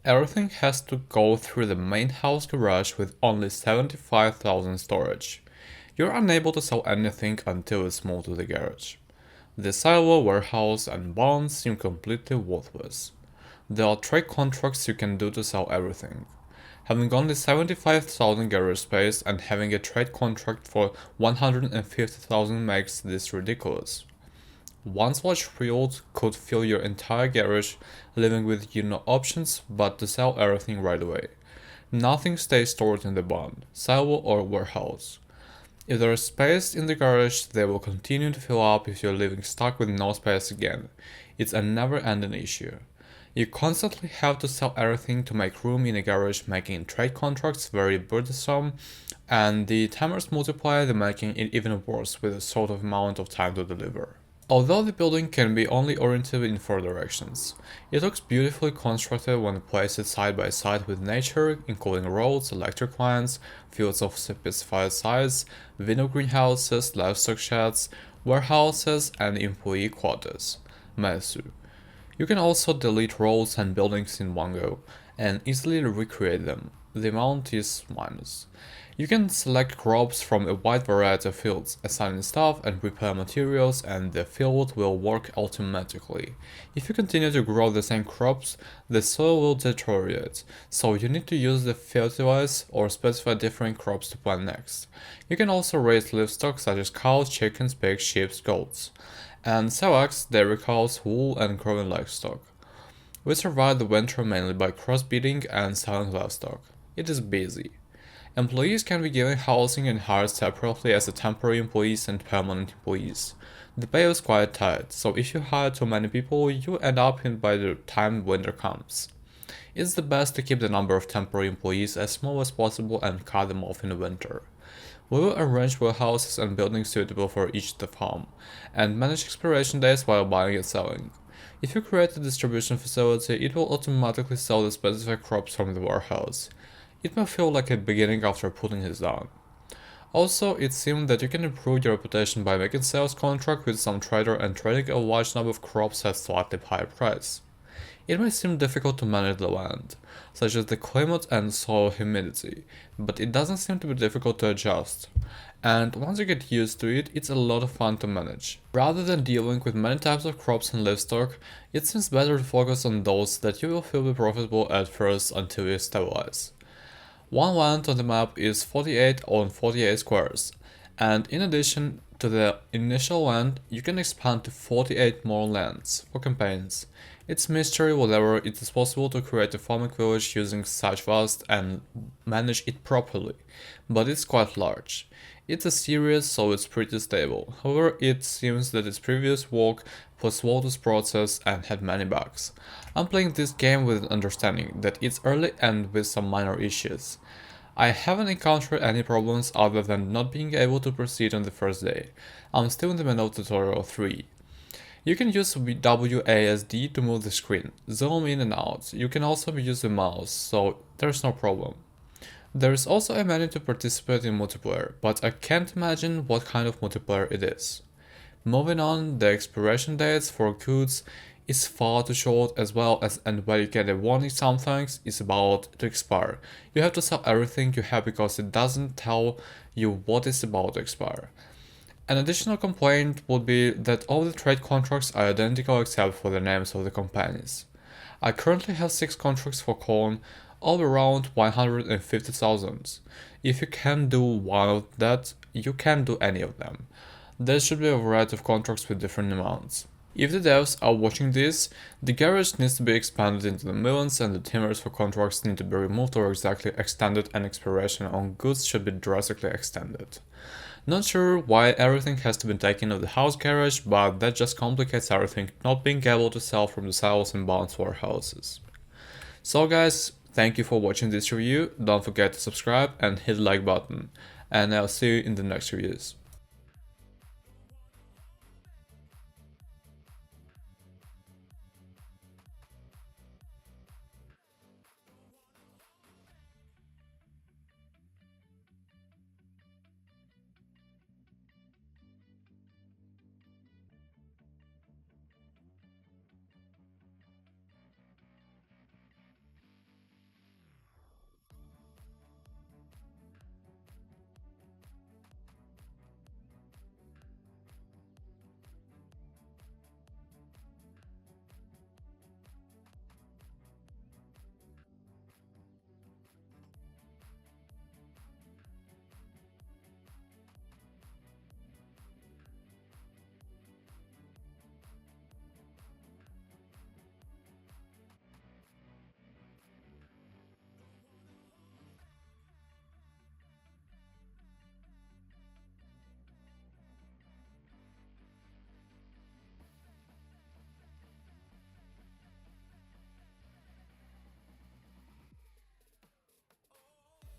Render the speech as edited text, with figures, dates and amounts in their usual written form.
Everything has to go through the main house garage with only 75,000 storage. You're unable to sell anything until it's moved to the garage. The silo, warehouse, and bonds seem completely worthless. There are trade contracts you can do to sell everything. Having only 75,000 garage space and having a trade contract for 150,000 makes this ridiculous. One such field could fill your entire garage, leaving with you no options but to sell everything right away. Nothing stays stored in the barn, silo, or warehouse. If there is space in the garage, they will continue to fill up if you're leaving stuck with no space again. It's a never-ending issue. You constantly have to sell everything to make room in a garage, making trade contracts very burdensome, and the timers multiply, making it even worse with a sort of amount of time to deliver. Although the building can be only oriented in 4 directions, it looks beautifully constructed when placed side by side with nature, including roads, electric lines, fields of specified size, window greenhouses, livestock sheds, warehouses, and employee quarters. Mesu. You can also delete roads and buildings in one go, and easily recreate them. The amount is minus. You can select crops from a wide variety of fields, assign staff and prepare materials, and the field will work automatically. If you continue to grow the same crops, the soil will deteriorate, so you need to use the fertilize or specify different crops to plant next. You can also raise livestock such as cows, chickens, pigs, sheep, goats, and sell eggs, dairy cows, wool, and growing livestock. We survive the winter mainly by crossbreeding and selling livestock. It is busy. Employees can be given housing and hired separately as temporary employees and permanent employees. The pay is quite tight, so if you hire too many people, you end up in by the time winter comes. It's the best to keep the number of temporary employees as small as possible and cut them off in the winter. We will arrange warehouses and buildings suitable for each farm, and manage expiration dates while buying and selling. If you create a distribution facility, it will automatically sell the specific crops from the warehouse. It may feel like a beginning after putting it down. Also, it seems that you can improve your reputation by making sales contract with some trader and trading a large number of crops at slightly higher price. It may seem difficult to manage the land, such as the climate and soil humidity, but it doesn't seem to be difficult to adjust. And once you get used to it, it's a lot of fun to manage. Rather than dealing with many types of crops and livestock, it seems better to focus on those that you will feel be profitable at first until you stabilize. One land on the map is 48 on 48 squares, and in addition to the initial land, you can expand to 48 more lands for campaigns. It's mystery whether it is possible to create a farming village using such vast and manage it properly, but it's quite large. It's a series, so it's pretty stable. However, it seems that its previous work was slow to process and had many bugs. I'm playing this game with an understanding that it's early and with some minor issues. I haven't encountered any problems other than not being able to proceed on the first day. I'm still in the middle of tutorial 3. You can use WASD to move the screen, zoom in and out. You can also use the mouse, so there's no problem. There is also a menu to participate in multiplayer, but I can't imagine what kind of multiplayer it is. Moving on, the expiration dates for goods is far too short, as well as and where you get a warning sometimes is about to expire. You have to sell everything you have because it doesn't tell you what is about to expire. An additional complaint would be that all the trade contracts are identical except for the names of the companies. I currently have 6 contracts for corn, all around 150,000. If you can do one of that, you can do any of them. There should be a variety of contracts with different amounts. If the devs are watching this, the garage needs to be expanded into the millions and the timers for contracts need to be removed or exactly extended, and expiration on goods should be drastically extended. Not sure why everything has to be taken of the house garage, but that just complicates everything, not being able to sell from the silos and barns or houses. So guys, thank you for watching this review, don't forget to subscribe and hit the like button, and I'll see you in the next reviews.